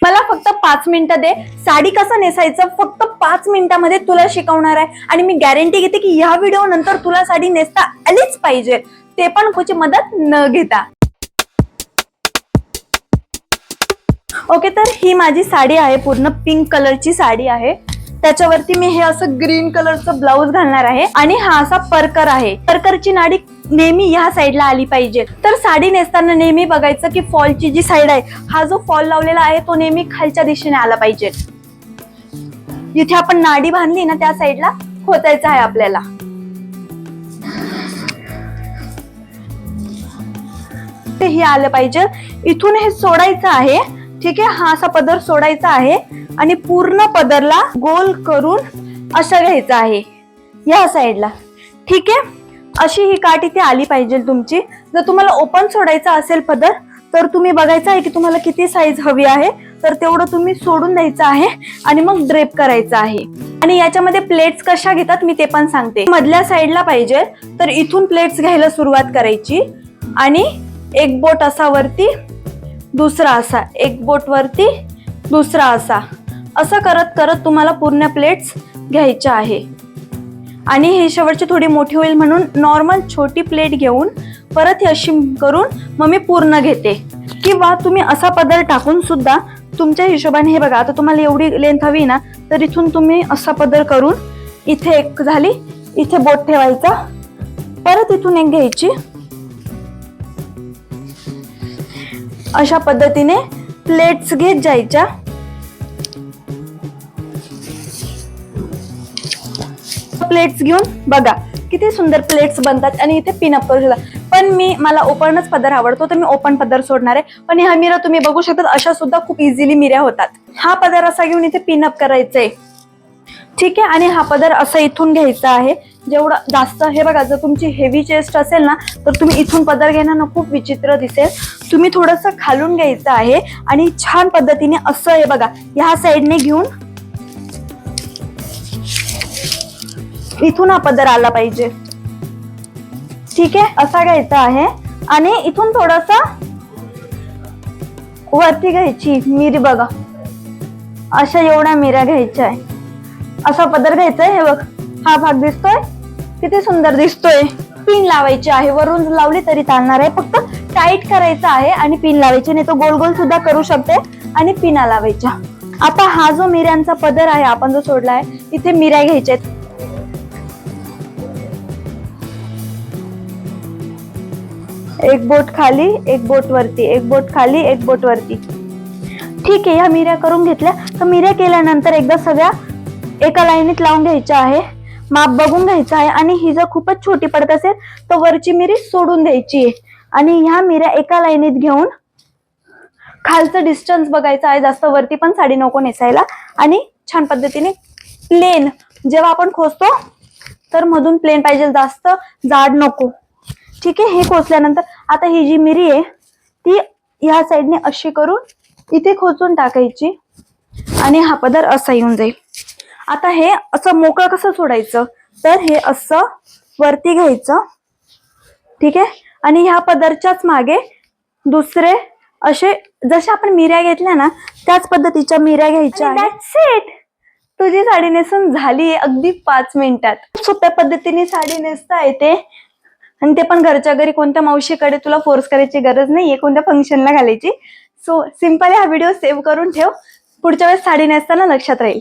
मला फक्त 5 मिनिटं दे, साडी कसं नेसायचं फक्त 5 मिनिटांमध्ये तुला शिकवणार आहे. आणि मी गॅरंटी घेते की या व्हिडिओ नंतर तुला साडी नेसता आलीच पाहिजे, ते पण कोणाची मदत न घेता. ओके, तर ही माझी साडी आहे, पूर्ण पिंक कलरची साडी आहे. त्याच्यावरती मी हे असं ग्रीन कलरचं ब्लाऊज घालणार आहे आणि हा असा परकर आहे. परकरची नाडी नेहमी या साईडला आली पाहिजे. तर साडी नेसताना नेहमी बघायचं की फॉलची जी साईड आहे, हा जो फॉल लावलेला आहे तो नेहमी खालच्या दिशेने आला पाहिजे. जिथे आपण नाडी बांधली ना त्या साईडला खोचायचं आहे आपल्याला. हे आलं पाहिजे. इथून हे सोडायचं आहे. ठीक आहे, हा असा पदर सोडायचा आहे आणि पूर्ण पदरला गोल करून असं घ्यायचं आहे या साईडला. ठीक आहे, अशी ही काठ इथे आली पाहिजे तुमची. जर तुम्हाला ओपन सोडायचा असेल पदर तर तुम्ही बघायचं आहे की तुम्हाला किती साईज हवी आहे, तर तेवढं तुम्ही सोडून द्यायचं आहे आणि मग ड्रेप करायचं आहे. आणि याच्यामध्ये प्लेट्स कशा घेतात मी ते पण सांगते. मधल्या साईडला पाहिजे तर इथून प्लेट्स घ्यायला सुरुवात करायची आणि एक बोट असा वरती, दुसरा असा, एक बोट वरती, दुसरा असा, असं करत करत तुम्हाला पूर्ण प्लेट्स घ्यायच्या आहे. आणि ही शेवटची थोडी मोठी होईल म्हणून नॉर्मल छोटी प्लेट घेऊन परत ही अशी करून मग मी पूर्ण घेते. किंवा तुम्ही असा पदर टाकून सुद्धा तुमच्या हिशोबाने, हे बघा आता तुम्हाला एवढी लेंथ हवी ना, तर इथून तुम्ही असा पदर करून इथे एक झाली, इथे बोट ठेवायचा, परत इथून एक घ्यायची. अशा पद्धतीने प्लेट्स घेत जायच्या. प्लेट्स घेऊन बघा किती सुंदर प्लेट्स बनतात आणि इथे पिनअप करू शकता. पण मला ओपनच पदर आवडतो तर मी ओपन पदर सोडणार आहे. पण ह्या मिऱ्या तुम्ही बघू शकता, अशा सुद्धा खूप इझिली मिऱ्या होतात. हा पदर असा घेऊन इथे पिनअप करायचंय. ठीक आहे, आणि हा पदर असा इथून घ्यायचा आहे. जेवढं जास्त, हे बघा जर तुमची हेवी चेस्ट असेल ना तर तुम्ही इथून पदर घेणार ना खूप विचित्र दिसेल. तुम्ही थोडंसं खालून घ्यायचं आहे आणि छान पद्धतीने असं, हे बघा ह्या साईडने घेऊन इथून हा पदर आला पाहिजे. ठीक आहे, असा घ्यायचा आहे आणि इथून थोडासा वरती घ्यायची मिरी. बघा अशा एवढ्या मिऱ्या घ्यायच्या आहे. असा पदर घ्यायचा आहे. हे बघ, हा भाग दिसतोय किती सुंदर दिसतोय. पिन लावायची आहे, वरून लावली तरी चालणार आहे, फक्त टाईट करायचं आहे आणि पिन लावायची. नाही तो गोल गोल सुद्धा करू शकते आणि पिना लावायच्या. आता हा जो मिऱ्यांचा पदर आहे आपण जो सोडला आहे, इथे मिऱ्या घ्यायच्या आहेत. एक बोट खाली, एक बोट वरती, एक बोट खाली, एक बोट वरती. ठीक आहे, ह्या मिऱ्या करून घेतल्या. तर मिऱ्या केल्यानंतर एकदा सगळ्या एका लाईनीत लावून घ्यायच्या आहे. माप बघून घ्यायचं आहे आणि ही जर खूपच छोटी पडत असेल तर वरची मिरी सोडून द्यायची आहे. आणि ह्या मिऱ्या एका लाईनीत घेऊन खालचं डिस्टन्स बघायचं आहे. जास्त वरती पण साडी नको नेसायला. आणि छान पद्धतीने प्लेन जेव्हा आपण खोचतो तर मधून प्लेन पाहिजे, जास्त जाड नको. ठीक आहे, हे खोचल्यानंतर आता ही जी मिरी आहे ती ह्या साईडने अशी करून इथे खोचून टाकायची आणि हा पदर असा येऊन जाईल. आता हे असं मोकळं कसं सोडायचं, तर हे असं वरती घ्यायचं. ठीक आहे, आणि ह्या पदरच्याच मागे दुसरे असे, जसे आपण मिऱ्या घेतल्या ना त्याच पद्धतीच्या मिऱ्या घ्यायच्या. दॅट्स इट, तुझी साडी नेसून झाली आहे अगदी 5 मिनिटात. सोप्या पद्धतीने साडी नेसता येते आणि ते पण घरच्या घरी. कोणत्या मावशीकडे तुला फोर्स करायची गरज नाहीये कोणत्या फंक्शनला घालायची. सो सिंपली हा व्हिडिओ सेव्ह करून ठेव, पुढच्या वेळेस साडी नेसताना लक्षात राहील.